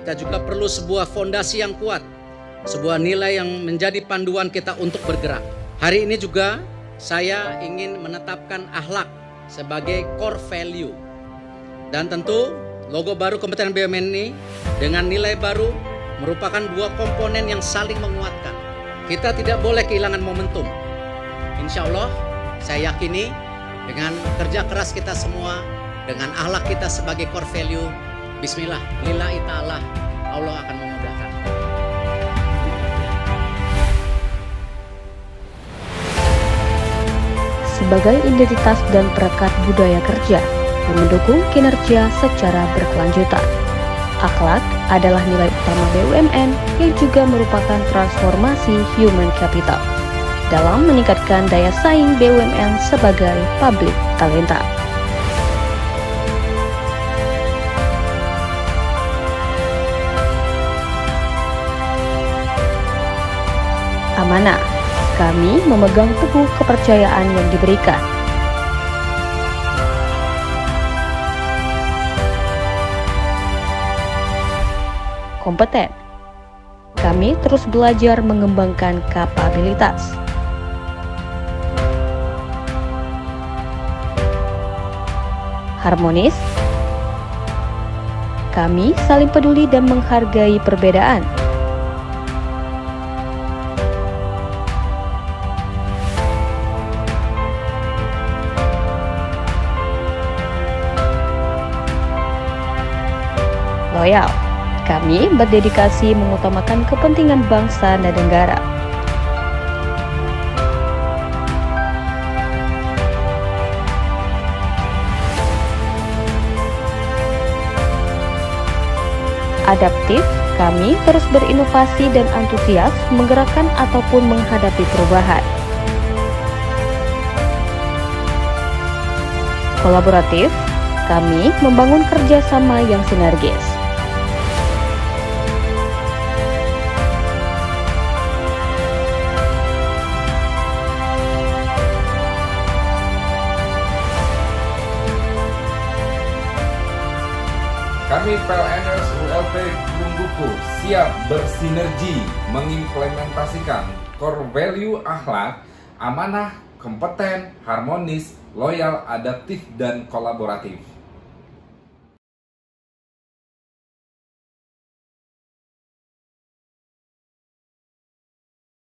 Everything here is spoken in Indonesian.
kita juga perlu sebuah fondasi yang kuat, sebuah nilai yang menjadi panduan kita untuk bergerak. Hari ini juga saya ingin menetapkan akhlak sebagai core value. Dan tentu logo baru Kementerian BUMN ini dengan nilai baru merupakan dua komponen yang saling menguatkan. Kita tidak boleh kehilangan momentum. Insya Allah saya yakini dengan kerja keras kita semua, dengan akhlak kita sebagai core value, bismillah, lillahi ta'ala, Allah akan memudahkan. Sebagai identitas dan perekat budaya kerja yang mendukung kinerja secara berkelanjutan. Akhlak adalah nilai utama BUMN yang juga merupakan transformasi human capital dalam meningkatkan daya saing BUMN sebagai public talenta. Amanah, kami memegang teguh kepercayaan yang diberikan. Kompeten, kami terus belajar mengembangkan kapabilitas. Harmonis, kami saling peduli dan menghargai perbedaan. Loyal, kami berdedikasi mengutamakan kepentingan bangsa dan negara. Adaptif, kami terus berinovasi dan antusias menggerakkan ataupun menghadapi perubahan. Kolaboratif, kami membangun kerjasama yang sinergis. Kami PLNers ULP Gunung Buku siap bersinergi mengimplementasikan core value akhlak, amanah, kompeten, harmonis, loyal, adaptif, dan kolaboratif.